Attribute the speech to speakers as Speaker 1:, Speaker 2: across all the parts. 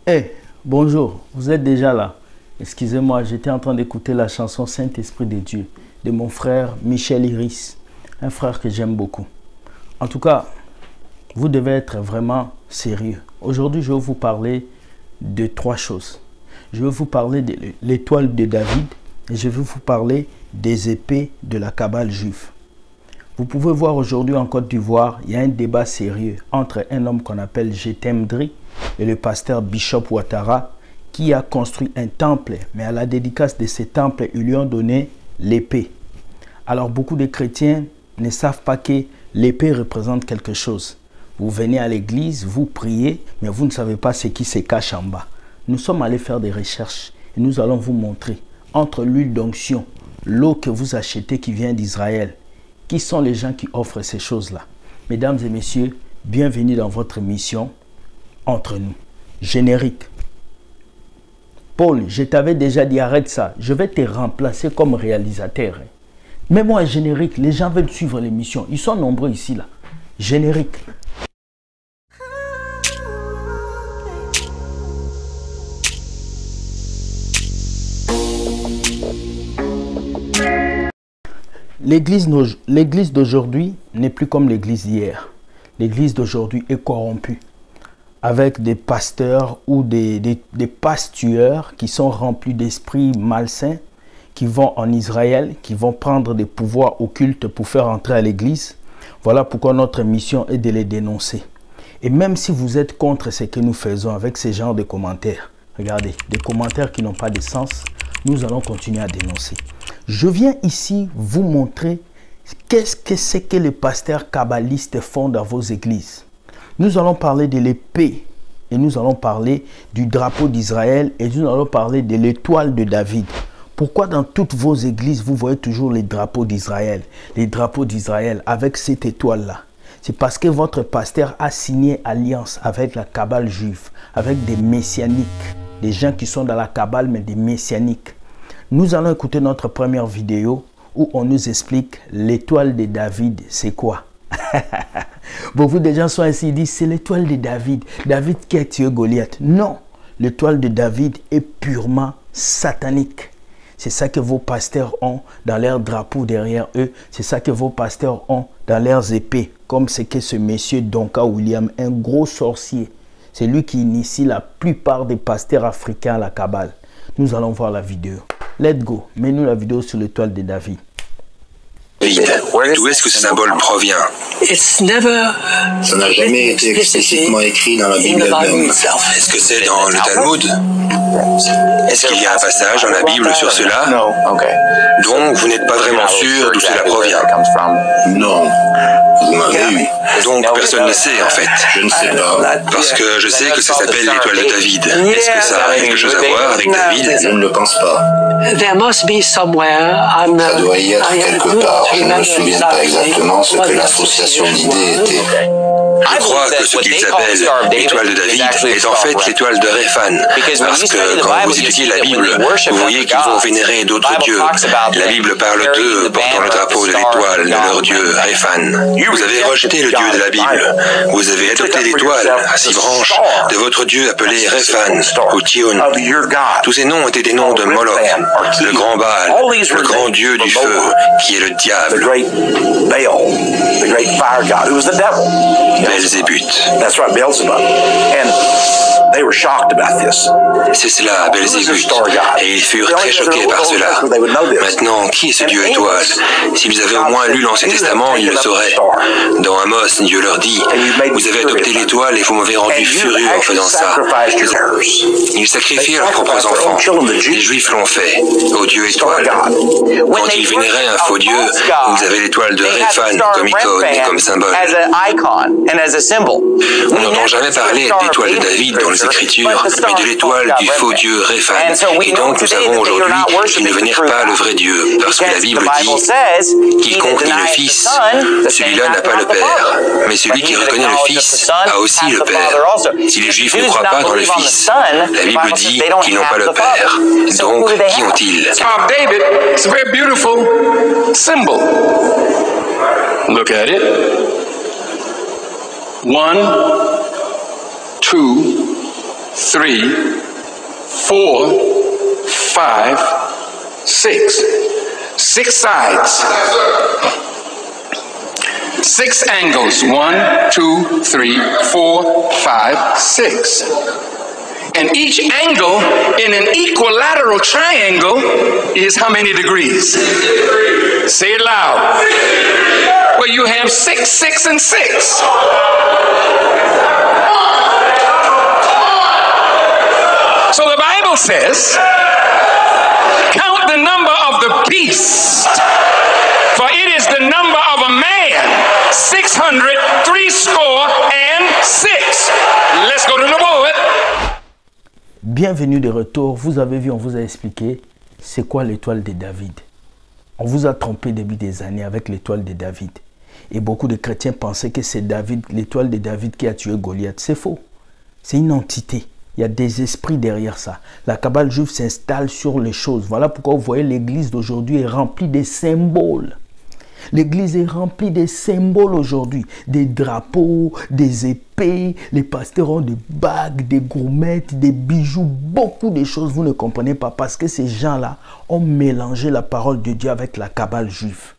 Speaker 1: Eh, bonjour, vous êtes déjà là. Excusez-moi, j'étais en train d'écouter la chanson Saint-Esprit de Dieu de mon frère Michel Iris, un frère que j'aime beaucoup. En tout cas, vous devez être vraiment sérieux. Aujourd'hui, je vais vous parler de trois choses. Je vais vous parler de l'étoile de David et je vais vous parler des épées de la Kabbale juive. Vous pouvez voir aujourd'hui en Côte d'Ivoire, il y a un débat sérieux entre un homme qu'on appelle Jetem Dri et le pasteur Bishop Ouattara qui a construit un temple, mais à la dédicace de ce temple, ils lui ont donné l'épée. Alors beaucoup de chrétiens ne savent pas que l'épée représente quelque chose. Vous venez à l'église, vous priez, mais vous ne savez pas ce qui se cache en bas. Nous sommes allés faire des recherches et nous allons vous montrer entre l'huile d'onction, l'eau que vous achetez qui vient d'Israël, qui sont les gens qui offrent ces choses-là. Mesdames et messieurs, bienvenue dans votre émission Entre nous. Générique. Paul, je t'avais déjà dit arrête ça. Je vais te remplacer comme réalisateur. Mets-moi un générique. Les gens veulent suivre l'émission. Ils sont nombreux ici là. Générique. L'église d'aujourd'hui n'est plus comme l'église d'hier. L'église d'aujourd'hui est corrompue avec des pasteurs ou des pastueurs qui sont remplis d'esprits malsains, qui vont en Israël, qui vont prendre des pouvoirs occultes pour faire entrer à l'église. Voilà pourquoi notre mission est de les dénoncer. Et même si vous êtes contre ce que nous faisons avec ce genre de commentaires, regardez, des commentaires qui n'ont pas de sens, nous allons continuer à dénoncer. Je viens ici vous montrer qu'est-ce que c'est que les pasteurs kabbalistes font dans vos églises. Nous allons parler de l'épée et nous allons parler du drapeau d'Israël et nous allons parler de l'étoile de David. Pourquoi dans toutes vos églises vous voyez toujours les drapeaux d'Israël? Les drapeaux d'Israël avec cette étoile-là. C'est parce que votre pasteur a signé alliance avec la Kabbale juive, avec des messianiques, des gens qui sont dans la Kabbale mais des messianiques. Nous allons écouter notre première vidéo où on nous explique l'étoile de David, c'est quoi? Beaucoup de gens sont ainsi, ils disent c'est l'étoile de David. David qui a tué Goliath. Non, l'étoile de David est purement satanique. C'est ça que vos pasteurs ont dans leurs drapeaux derrière eux. C'est ça que vos pasteurs ont dans leurs épées. Comme c'est que ce monsieur Donka William, un gros sorcier. C'est lui qui initie la plupart des pasteurs africains à la Kabbale. Nous allons voir la vidéo. Let's go. Mets-nous la vidéo sur l'étoile de David.
Speaker 2: D'où est-ce que ce symbole provient?
Speaker 3: Ça n'a jamais été explicitement écrit dans la Bible elle-même.
Speaker 2: Est-ce que c'est dans le Talmud? Est-ce qu'il y a un passage dans la Bible sur cela? Donc vous n'êtes pas vraiment sûr d'où cela provient?
Speaker 3: Non. Vous m'avez eu.
Speaker 2: Donc personne ne sait en fait.
Speaker 3: Je ne sais pas.
Speaker 2: Parce que je sais que ça s'appelle l'étoile de David. Est-ce que ça a quelque chose à voir avec David?
Speaker 3: Je ne le pense pas. Ça doit y être quelque part. Je ne me souviens pas exactement ce que l'association d'idées était.
Speaker 2: Je crois que ce qu'ils appellent l'étoile de David est en fait l'étoile de Réphan. Parce que quand vous étudiez la Bible, vous voyez qu'ils vont vénérer d'autres dieux. La Bible parle d'eux portant le drapeau de l'étoile de leur dieu Réphan. Vous avez rejeté le dieu de la Bible. Vous avez adopté l'étoile à 6 branches de votre dieu appelé Réphan ou Tion. Tous ces noms étaient des noms de Moloch, le grand Baal, le grand dieu du feu, qui est le diable. Belzébuth. C'est cela, Belzébuth. Et ils furent très choqués par cela. Maintenant, qui est ce Dieu étoile? S'ils avaient au moins lu l'Ancien Testament, ils le sauraient. Dans Amos, Dieu leur dit, vous avez adopté l'étoile et vous m'avez rendu furieux en faisant ça. Ils sacrifiaient leurs propres enfants. Les Juifs l'ont fait, au Dieu étoile. Quand ils vénéraient un faux Dieu, vous avez l'étoile de Réphan comme icône et comme symbole. On n'entend jamais parler d'étoile de David dans les Écritures, mais de l'étoile du faux Dieu Réphan. Et donc nous savons aujourd'hui qu'ils ne vénèrent pas le vrai Dieu, parce que la Bible dit « Quiconque nie le Fils, celui-là n'a pas le Père. Mais celui qui reconnaît le Fils a aussi le Père. Si les Juifs ne croient pas dans le Fils, la Bible dit qu'ils n'ont pas le Père. Donc, qui ont-ils?
Speaker 4: David, it's a very beautiful symbol. Look at it. 1, 2, 4, 5, 6. 6 sides. 6 angles. 1, 2, 3, 4, 5, 6. And each angle in an equilateral triangle is how many degrees? Say it loud. Well, you have 6, 6, and 6. So the Bible says, count the number of the beast, for it is the number of a man, 666. Let's go to the board.
Speaker 1: Bienvenue de retour. Vous avez vu, on vous a expliqué c'est quoi l'étoile de David. On vous a trompé depuis des années avec l'étoile de David. Et beaucoup de chrétiens pensaient que c'est David, l'étoile de David qui a tué Goliath. C'est faux. C'est une entité. Il y a des esprits derrière ça. La Kabbale juive s'installe sur les choses. Voilà pourquoi vous voyez l'église d'aujourd'hui est remplie de symboles. L'église est remplie de symboles aujourd'hui. Des drapeaux, des épées. Les pasteurs ont des bagues, des gourmettes, des bijoux. Beaucoup de choses, vous ne comprenez pas. Parce que ces gens-là ont mélangé la parole de Dieu avec la Kabbale juive.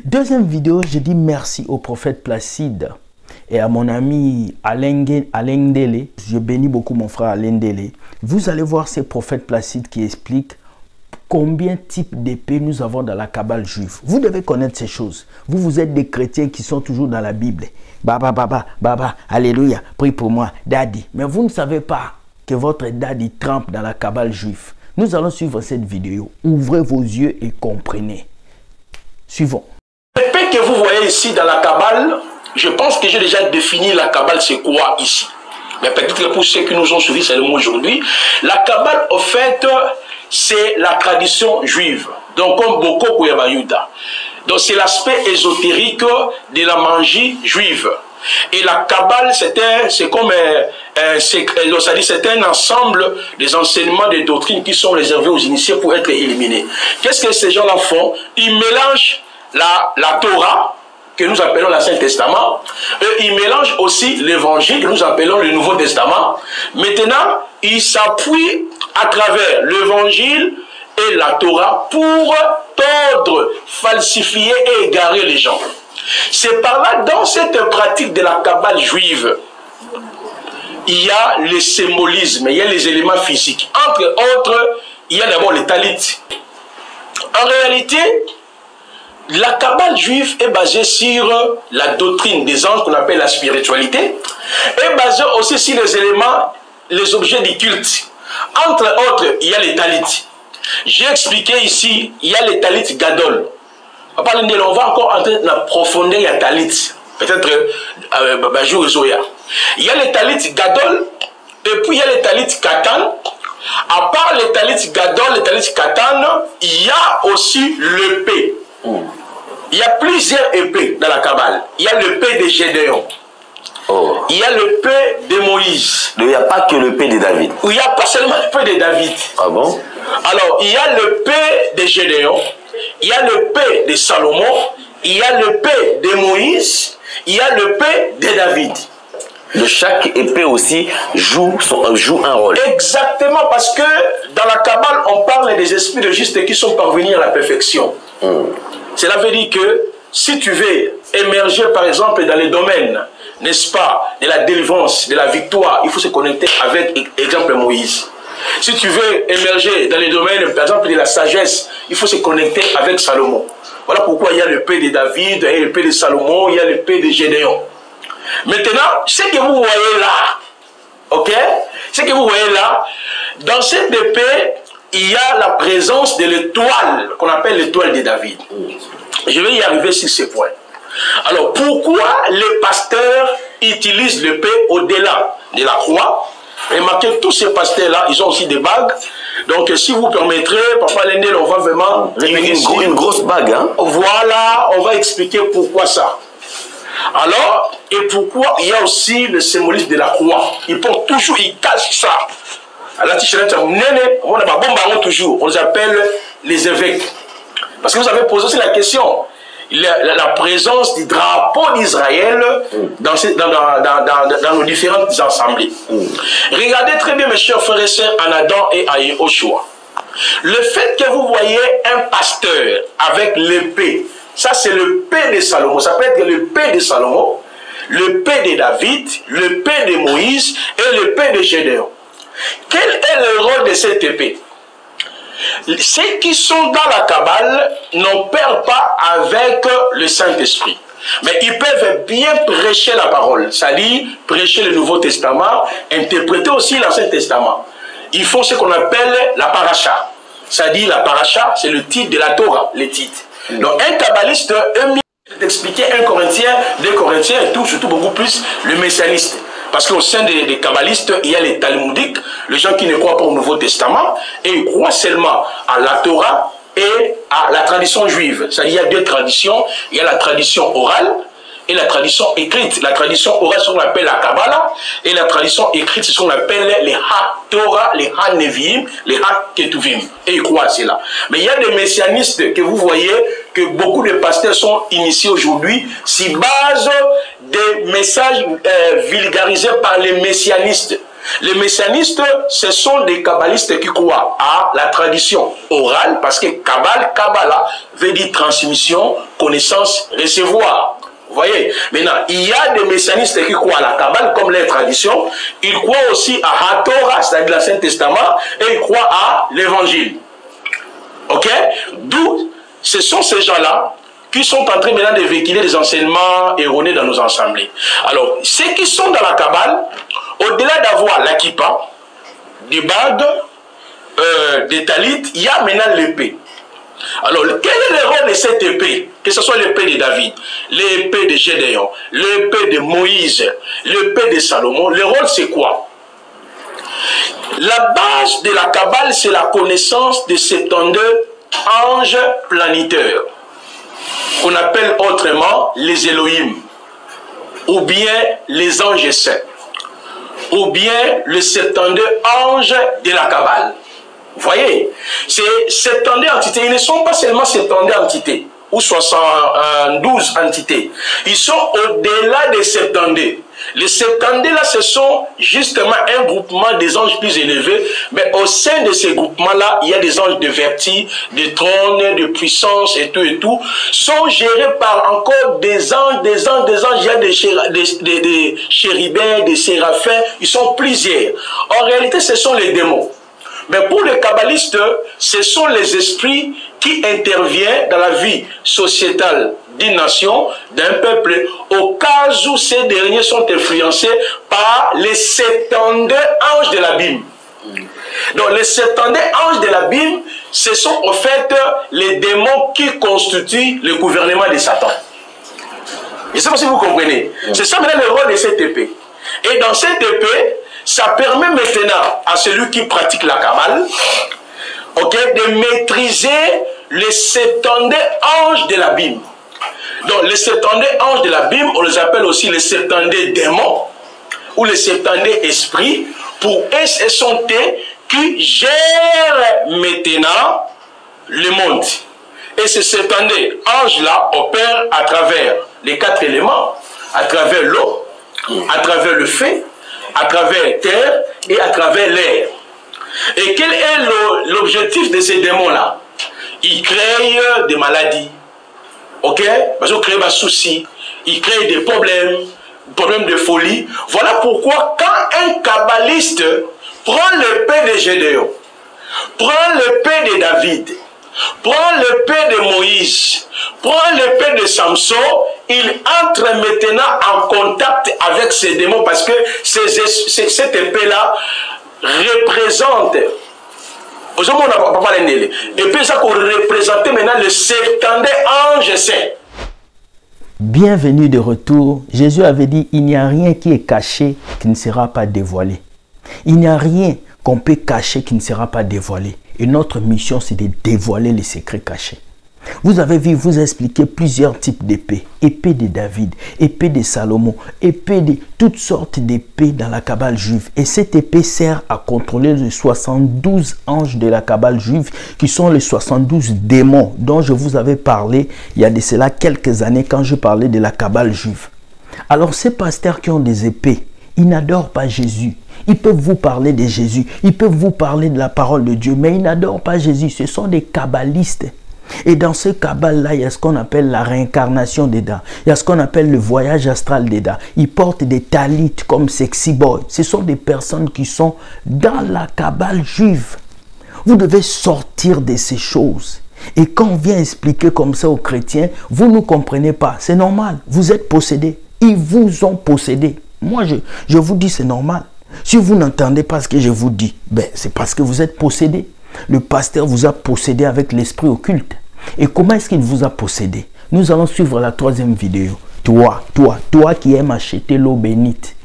Speaker 1: Deuxième vidéo, je dis merci au prophète Placide et à mon ami Alain Dele. Je bénis beaucoup mon frère Alain Dele. Vous allez voir ces prophètes Placide qui expliquent combien de types d'épées nous avons dans la Kabbale juive. Vous devez connaître ces choses. Vous êtes des chrétiens qui sont toujours dans la Bible. Baba, alléluia, prie pour moi, daddy. Mais vous ne savez pas que votre daddy trempe dans la Kabbale juive. Nous allons suivre cette vidéo. Ouvrez vos yeux et comprenez. Suivons.
Speaker 5: L'épée que vous voyez ici dans la Kabbale, je pense que j'ai déjà défini la Kabbale, c'est quoi ici. Mais peut-être que pour ceux qui nous ont suivis seulement aujourd'hui, la Kabbale, au fait, c'est la tradition juive. Donc, comme Boko Koyabayuda. Donc, c'est l'aspect ésotérique de la magie juive. Et la Kabbale, c'est un ensemble des enseignements, des doctrines qui sont réservés aux initiés pour être éliminés. Qu'est-ce que ces gens-là font? Ils mélangent la Torah, que nous appelons l'Ancien Testament, et ils mélangent aussi l'Évangile, que nous appelons le Nouveau Testament. Maintenant, ils s'appuient à travers l'Évangile et la Torah pour tordre, falsifier et égarer les gens. C'est par là, dans cette pratique de la Kabbale juive, il y a le symbolisme, il y a les éléments physiques. Entre autres, il y a d'abord les talit. En réalité, la Kabbale juive est basée sur la doctrine des anges qu'on appelle la spiritualité, et basée aussi sur les éléments, les objets du culte. Entre autres, il y a les talit. J'ai expliqué ici, il y a les talit gadol. On va encore entrer dans la profondeur, il y a talit. Peut-être Bajou et Zoya. Il y a les talit gadol, et puis il y a les talit katan. À part les talit gadol, les talit katan, il y a aussi l'épée. Il y a plusieurs épées dans la Kabbale. Il y a l'épée de Gédéon. Oh. Il y a l'épée de Moïse.
Speaker 6: Il n'y a pas que l'épée de David.
Speaker 5: Il n'y a pas seulement l'épée de David.
Speaker 6: Ah bon?
Speaker 5: Alors, il y a l'épée de Gédéon, il y a l'épée de Salomon, il y a l'épée de Moïse, il y a l'épée de David.
Speaker 6: De chaque épée aussi joue un rôle.
Speaker 5: Exactement, parce que dans la Kabbale, on parle des esprits de juste qui sont parvenus à la perfection. Cela veut dire que si tu veux émerger, par exemple, dans les domaines, n'est-ce pas, de la délivrance, de la victoire, il faut se connecter avec, exemple, Moïse. Si tu veux émerger dans les domaines, par exemple, de la sagesse, il faut se connecter avec Salomon. Voilà pourquoi il y a l'épée de David, il y a l'épée de Salomon, il y a l'épée de Gédéon. Maintenant, ce que vous voyez là, ok, ce que vous voyez là, dans cette épée, il y a la présence de l'étoile, qu'on appelle l'étoile de David. Je vais y arriver sur ces points. Alors, pourquoi les pasteurs utilisent l'épée au-delà de la croix? Remarquez, tous ces pasteurs-là, ils ont aussi des bagues. Donc, si vous permettrez, Papa Lendel, on va vraiment...
Speaker 6: Une grosse bague, hein?
Speaker 5: Voilà, on va expliquer pourquoi ça. Alors, et pourquoi il y a aussi le symbolisme de la croix. Ils portent toujours, ils cachent ça. Alors, on les appelle les évêques. Parce que vous avez posé aussi la question. la présence du drapeau d'Israël dans nos différentes assemblées. Regardez très bien, mes chers frères et sœurs, en Adam et à Yehoshua. Le fait que vous voyez un pasteur avec l'épée, ça c'est le P de Salomon, ça peut être le P de Salomon, le P de David, le P de Moïse et le P de Gédéon. Quel est le rôle de cette épée? Ceux qui sont dans la Kabbale n'opèrent pas avec le Saint-Esprit. Mais ils peuvent bien prêcher la parole, c'est-à-dire prêcher le Nouveau Testament, interpréter aussi l'Ancien Testament. Ils font ce qu'on appelle la paracha. C'est-à-dire la paracha, c'est le titre de la Torah, les titres. Donc un kabbaliste, d'expliquer 1 Corinthiens, 2 Corinthiens et tout, surtout beaucoup plus le messianiste. Parce qu'au sein des kabbalistes, il y a les talmudiques, les gens qui ne croient pas au Nouveau Testament, et ils croient seulement à la Torah et à la tradition juive. C'est-à-dire il y a deux traditions, il y a la tradition orale et la tradition écrite. La tradition orale, c'est ce qu'on appelle la Kabbalah, et la tradition écrite, c'est ce qu'on appelle les Ha-Torah, les Ha-Nevi'im, les Ha-Ketuvim. Et ils croient à cela. Mais il y a des messianistes que vous voyez, que beaucoup de pasteurs sont initiés aujourd'hui, si base des messages vulgarisés par les messianistes. Les messianistes, ce sont des kabbalistes qui croient à la tradition orale, parce que Kabbalah veut dire transmission, connaissance, recevoir. Vous voyez? Maintenant, il y a des messianistes qui croient à la Kabbale comme les traditions. Ils croient aussi à HaTorah, c'est-à-dire l'Ancien Testament, et ils croient à l'Évangile. Ok? D'où ce sont ces gens-là qui sont en train maintenant de véhiculer des enseignements erronés dans nos assemblées. Alors, ceux qui sont dans la Kabbale, au-delà d'avoir la kippa, des bagues, des talits, il y a maintenant l'épée. Alors, quel est le rôle de cette épée? Que ce soit l'épée de David, l'épée de Gédéon, l'épée de Moïse, l'épée de Salomon, le rôle c'est quoi? La base de la Kabbale, c'est la connaissance de 72 anges planétaires, qu'on appelle autrement les Elohim, ou bien les anges saints, ou bien les 72 anges de la Kabbale. Vous voyez, ces 72 entités, ils ne sont pas seulement 72 entités, ou 72 entités. Ils sont au-delà des 72. Les 72 là, ce sont justement un groupement des anges plus élevés, mais au sein de ces groupements-là, il y a des anges de vertu, de trône, de puissance et tout, sont gérés par encore des anges. Il y a des chérubins, des séraphins, ils sont plusieurs. En réalité, ce sont les démons. Mais pour les kabbalistes, ce sont les esprits qui interviennent dans la vie sociétale d'une nation, d'un peuple, au cas où ces derniers sont influencés par les 72 anges de la Bible. Donc les 72 anges de la Bible, ce sont en fait les démons qui constituent le gouvernement de Satan. Je ne sais pas si vous comprenez. C'est ça maintenant le rôle de cette épée. Et dans cette épée, ça permet maintenant à celui qui pratique la Kabbale, de maîtriser les 72 anges de la Bible. Donc les 72 anges de la Bible, on les appelle aussi les 72 démons ou les 72 esprits, pour eux ce sont eux qui gèrent maintenant le monde. Et ces 72 anges-là opèrent à travers les 4 éléments, à travers l'eau, à travers le feu, à travers la terre et à travers l'air. Et quel est l'objectif de ces démons-là? Ils créent des maladies, parce qu'ils créent des soucis, ils créent des problèmes de folie. Voilà pourquoi quand un kabbaliste prend l'épée de Gédéon, prend l'épée de David, prend l'épée de Moïse, prend l'épée de Samson, il entre maintenant en contact avec ces démons, parce que cette épée-là représente, aujourd'hui on n'a pas parlé d'elle, et puis ça qu'on représente maintenant le 72 anges saints.
Speaker 1: Bienvenue de retour. Jésus avait dit, il n'y a rien qui est caché qui ne sera pas dévoilé. Il n'y a rien qu'on peut cacher qui ne sera pas dévoilé. Et notre mission, c'est de dévoiler les secrets cachés. Vous avez vu, vous expliquer plusieurs types d'épées. Épée de David, épée de Salomon, épée de toutes sortes d'épées dans la Kabbale juive. Et cette épée sert à contrôler les 72 anges de la Kabbale juive, qui sont les 72 démons dont je vous avais parlé il y a de cela quelques années quand je parlais de la Kabbale juive. Alors ces pasteurs qui ont des épées, ils n'adorent pas Jésus. Ils peuvent vous parler de Jésus, ils peuvent vous parler de la parole de Dieu, mais ils n'adorent pas Jésus. Ce sont des kabbalistes. Et dans ce Kabbale-là, il y a ce qu'on appelle la réincarnation d'Eda. Il y a ce qu'on appelle le voyage astral d'Eda. Ils portent des talits comme Sexy Boy. Ce sont des personnes qui sont dans la Kabbale juive. Vous devez sortir de ces choses. Et quand on vient expliquer comme ça aux chrétiens, vous ne comprenez pas. C'est normal. Vous êtes possédés. Ils vous ont possédé. Moi, je vous dis c'est normal. Si vous n'entendez pas ce que je vous dis, ben, c'est parce que vous êtes possédés. Le pasteur vous a possédé avec l'esprit occulte. Et comment est-ce qu'il vous a possédé? Nous allons suivre la troisième vidéo. Toi qui aimes acheter l'eau bénite.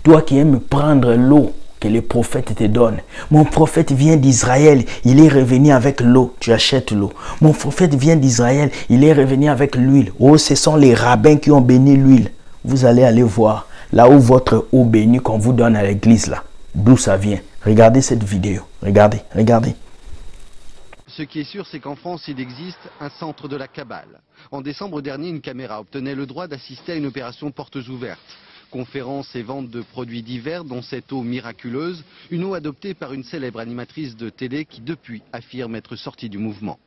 Speaker 1: Toi qui aimes prendre l'eau que les prophètes te donnent. Mon prophète vient d'Israël, il est revenu avec l'eau. Tu achètes l'eau. Mon prophète vient d'Israël, il est revenu avec l'huile. Oh, ce sont les rabbins qui ont béni l'huile. Vous allez aller voir là où votre eau bénie qu'on vous donne à l'église là. D'où ça vient. Regardez cette vidéo. Regardez.
Speaker 7: Ce qui est sûr, c'est qu'en France, il existe un centre de la Kabbale. En décembre dernier, une caméra obtenait le droit d'assister à une opération portes ouvertes. Conférences et ventes de produits divers, dont cette eau miraculeuse, une eau adoptée par une célèbre animatrice de télé qui, depuis, affirme être sortie du mouvement.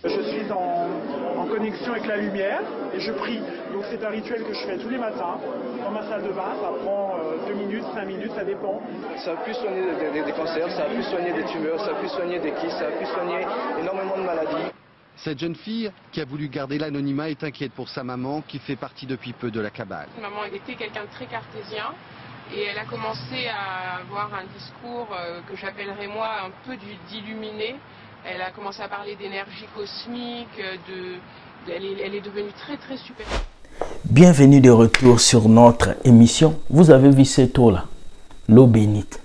Speaker 8: Je suis en connexion avec la lumière et je prie. Donc c'est un rituel que je fais tous les matins dans ma salle de bain. Ça prend 2 minutes, 5 minutes, ça dépend.
Speaker 9: Ça a pu soigner des cancers, ça a pu soigner des tumeurs, ça a pu soigner des kystes, ça a pu soigner énormément de maladies.
Speaker 7: Cette jeune fille, qui a voulu garder l'anonymat, est inquiète pour sa maman, qui fait partie depuis peu de la Kabbale.
Speaker 10: Maman était quelqu'un de très cartésien et elle a commencé à avoir un discours que j'appellerais moi un peu d'illuminé. Elle a commencé à parler d'énergie cosmique, elle est devenue très super.
Speaker 1: Bienvenue de retour sur notre émission. Vous avez vu cette eau-là, l'eau bénite.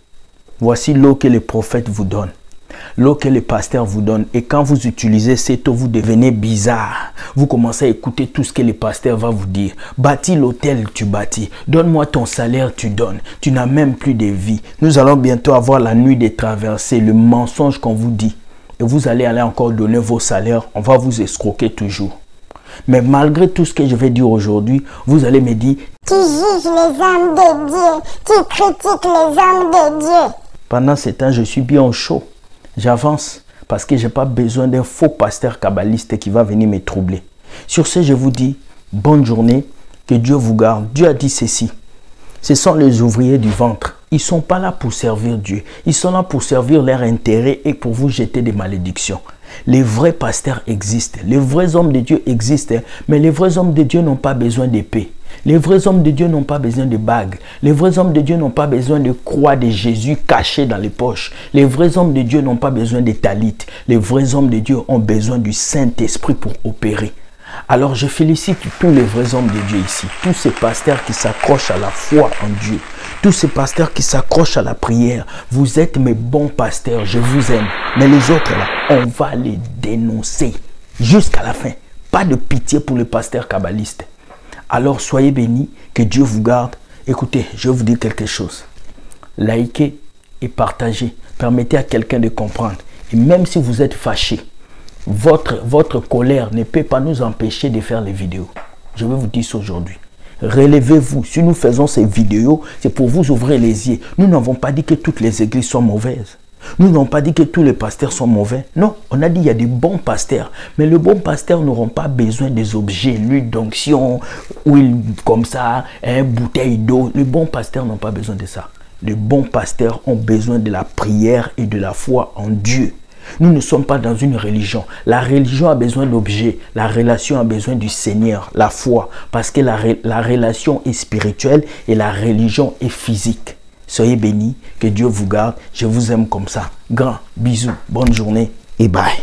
Speaker 1: Voici l'eau que les prophètes vous donnent, l'eau que les pasteurs vous donnent. Et quand vous utilisez cette eau, vous devenez bizarre. Vous commencez à écouter tout ce que les pasteurs vont vous dire. Bâtis l'hôtel, tu bâtis. Donne-moi ton salaire, tu donnes. Tu n'as même plus de vie. Nous allons bientôt avoir la nuit des traversées, le mensonge qu'on vous dit. Et vous allez encore donner vos salaires, on va vous escroquer toujours. Mais malgré tout ce que je vais dire aujourd'hui, vous allez me dire « Tu juges les hommes de Dieu, tu critiques les hommes de Dieu. » Pendant ce temps, je suis bien au chaud. J'avance parce que je n'ai pas besoin d'un faux pasteur kabbaliste qui va venir me troubler. Sur ce, je vous dis bonne journée, que Dieu vous garde. Dieu a dit ceci. Ce sont les ouvriers du ventre. Ils ne sont pas là pour servir Dieu. Ils sont là pour servir leur intérêt et pour vous jeter des malédictions. Les vrais pasteurs existent. Les vrais hommes de Dieu existent. Mais les vrais hommes de Dieu n'ont pas besoin d'épée. Les vrais hommes de Dieu n'ont pas besoin de bagues. Les vrais hommes de Dieu n'ont pas besoin de croix de Jésus cachée dans les poches. Les vrais hommes de Dieu n'ont pas besoin de talit. Les vrais hommes de Dieu ont besoin du Saint-Esprit pour opérer. Alors je félicite tous les vrais hommes de Dieu ici, tous ces pasteurs qui s'accrochent à la foi en Dieu, tous ces pasteurs qui s'accrochent à la prière. Vous êtes mes bons pasteurs, je vous aime. Mais les autres là, on va les dénoncer jusqu'à la fin. Pas de pitié pour les pasteurs kabbalistes. Alors soyez bénis, que Dieu vous garde. Écoutez, je vais vous dire quelque chose. Likez et partagez. Permettez à quelqu'un de comprendre. Et même si vous êtes fâché, votre colère ne peut pas nous empêcher de faire les vidéos. Je vais vous dire ça aujourd'hui. Relevez-vous. Si nous faisons ces vidéos, c'est pour vous ouvrir les yeux. Nous n'avons pas dit que toutes les églises sont mauvaises. Nous n'avons pas dit que tous les pasteurs sont mauvais. Non, on a dit qu'il y a des bons pasteurs. Mais les bons pasteurs n'auront pas besoin des objets, l'huile d'onction, huile comme ça, bouteille d'eau. Les bons pasteurs n'ont pas besoin de ça. Les bons pasteurs ont besoin de la prière et de la foi en Dieu. Nous ne sommes pas dans une religion. La religion a besoin d'objets. La relation a besoin du Seigneur, la foi. Parce que la relation est spirituelle et la religion est physique. Soyez bénis, que Dieu vous garde. Je vous aime comme ça. Grand bisous, bonne journée et bye.